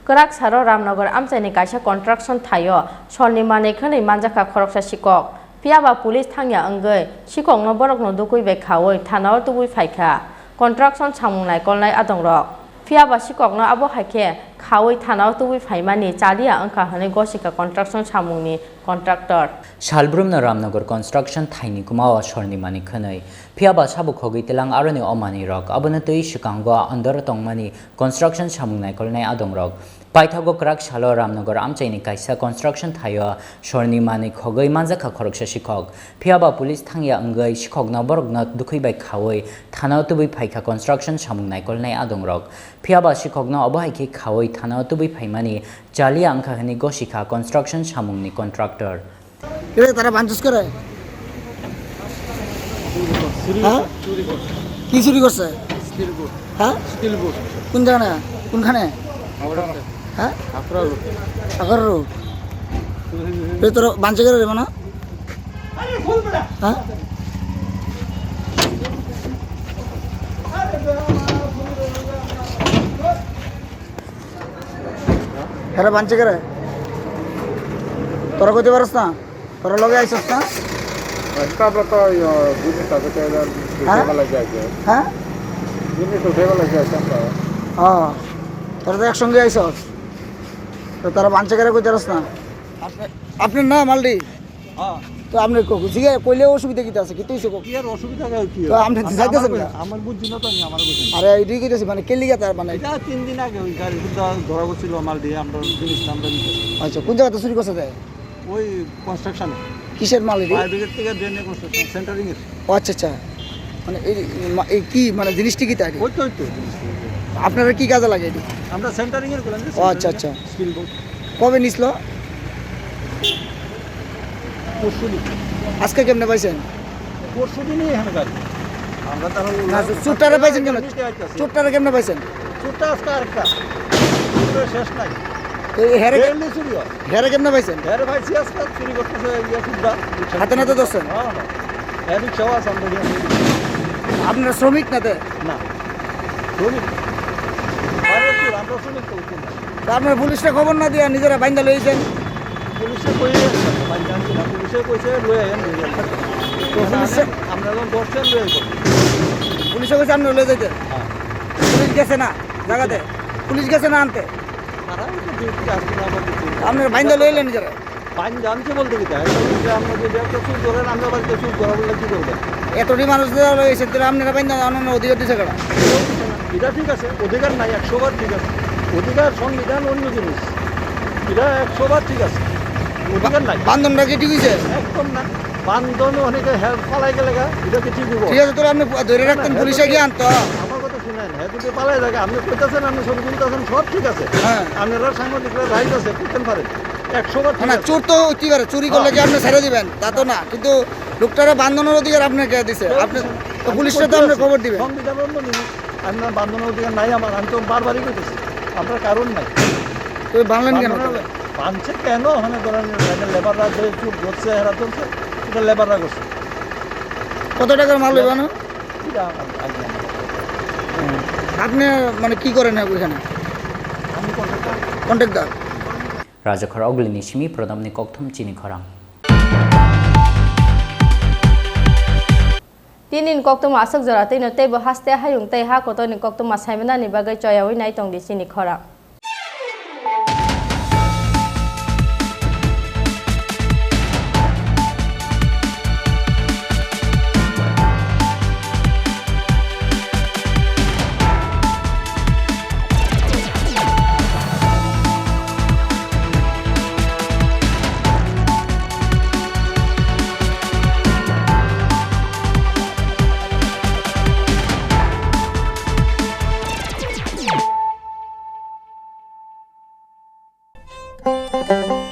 Kerak saro Ramnagar amchaini kaisa construction thayo Sornimani khani manjaka khoroksa sikok Piaba police thangya angoi sikok no borok no dukui be khawoi thanao tubui phaikha construction samungnai kolnai adongrok Piaba sikok no abo haike khawoi thanao tubui phaimani chalia angka hane gosika construction samungni contractor Shalbrumna Ramnagar construction thaini kumawa Sornimani khanai Piaba sabu khogi telang aroni omani rok abona tui shikangwa andar tongmani construction samungnai kolnai adongrok Paithago Kerak Salo Ramnagar amchaini kaisa construction thayo Sornimani khogoi manjaka khoroksa sikok Piaba police thangya angoi sikokna borokna dukhui bai khawoi thanao tubui phaikha construction samungnai kolnai adongrok Piaba sikokna obahaike khawoi thanao tubui phaimani chalia angkha hani goshika construction samungni contractor Kira tara banjus করে হ্যাঁ কি চুরি করছে still board হ্যাঁ still board কোন জায়গা কোনখানে হ্যাঁ আগর রোড এই তোর বাঞ্চে করে দেব না হ্যাঁ হ্যাঁ বাঞ্চে করে তোরা কইতে পারছ না তোরা লগে আইছস না তারপর তো জিনিস আছে ভালো যায় হ্যাঁ জিনিস তো ভালো যায় হ্যাঁ তোরা তো একসঙ্গে আইছস তো তারা বাঞ্চে করে কইতে পারছ না আপনার না মালডি হ্যাঁ তো আপনি জিগে কইলে অসুবিধা কিটা আছে কি তুইছে কি আর অসুবিধা কি তো আপনি যাইতেছেন না আমার বুঝছি না তো আমি আমার বুঝছি আরে এইটাই কইতেছি মানে কেলিগা তার মানে এটা 3 দিন আগে ওই গাড়ি ধরা পড়ছিল মালডি আমরা জিনিস আমরা নিতেছি আচ্ছা কোন জায়গাতে চুরি করছে দেয় ওই কনস্ট্রাকশন কিসের মাল এটা ফায়ার ব্রিগেড থেকে ড্রেনে কনস্ট্রাকশন সেন্টারিং এর আচ্ছা আচ্ছা মানে এই কি মানে জিনিসটি কি তাই ওই তো আপনারা কি কাজে লাগে এটা আমরা সেন্টারিং এর করলাম আচ্ছা আচ্ছা স্কিল বোর্ড কবে নিছলো পরশুদিন আজকে কেমনে পাইছেন পরশুদিনই এখানে গাড়ি আমরা তাহলে না চুটটারে পাইছেন কেন চুটটারে কেমনে পাইছেন চুটটা আজকে আরেকটা শেষ নাই এই হেরে কেমনে চুরি হয় হেরে কেমনে পাইছেন হেরে ভাইছি আজকে চুরি করতেছে ইয়া সুদা হাতে নাতে দছেন হ্যাঁ হ্যাঁ এদিক সওয়া সামনে আপনারা শ্রমিক নাতে না শ্রমিক আমরা শ্রমিক তো আপনারা পুলিশে খবর না দিয়া নিজেরা বাইন্দা লইছেন পুলিশে কই বাইন্দা না পুলিশে কইছে লই আইন তো পুলিশে আমরা যখন বসছেন লই আইন পুলিশে কইছে আপনি লই যাইতে পুলিশ গেছে না জায়গাতে পুলিশ গেছে না আনতে আপনার বাইন্দা লইলেন নিজেরা বাইন্দা আনতে বলতে কি তাই আমরা যদি একটা চুর ধরেন আমরা বাড়িতে চুর ধরা বললে কি করবেন এতটি মানুষ রয়েছে তাহলে আপনারা বাইন্দা অন্য অধিকার দিচ্ছে কেন এটা ঠিক আছে অধিকার নাই 100 বার ঠিক আছে অধিকার সংবিধান অন্য জিনিস এটা 100 বার ঠিক আছে অধিকার নাই বান্ধনটা কি ঠিক হয়েছে একদম না বান্ধন অনেকে হেল্প পালাই গেলে এটা কি ঠিক হবো ঠিক আছে তোরা আপনি ধরে রাখতেন পুলিশে গিয়ে আনতো আমার কথা শুনেন হ্যাঁ যদি পালাই থাকে আপনি কইতাছেন আপনি সব বলতেছেন সব ঠিক আছে হ্যাঁ আপনারা সাংবাদিকরা রাইট আছে করতেন পারেন 100 বার না চোর তো হইতে পারে চুরি করলে কি আপনি ছেড়ে দিবেন তা তো না কিন্তু লোকটারে বান্ধনের অধিকার আপনাকে দিছে আপনি তো পুলিশে তো আপনি খবর দিবেন সংবিধান অন্য জিনিস আপনার বান্ধনের অধিকার নাই আমার আমি তো বারবারই কইতেছি আপনার কারণ নাই তো বাংলান কেন বানছে কেন ওখানে ধরেন লেবাররা যে চুর ধরছে এরা চলছে এটা লেবাররা করছে কত টাকার মাল হইব না আপনি মানে কি করেন ওইখানে আমি contractor Raja Khorang Nisimi Pradamni Kokthum Chini Khorang tinin koktoma asuk jora tino tebo haste hayung tei ha koto ni koktoma saimana ni bagai choyawi nai tong di Chini Khorang. Thank you.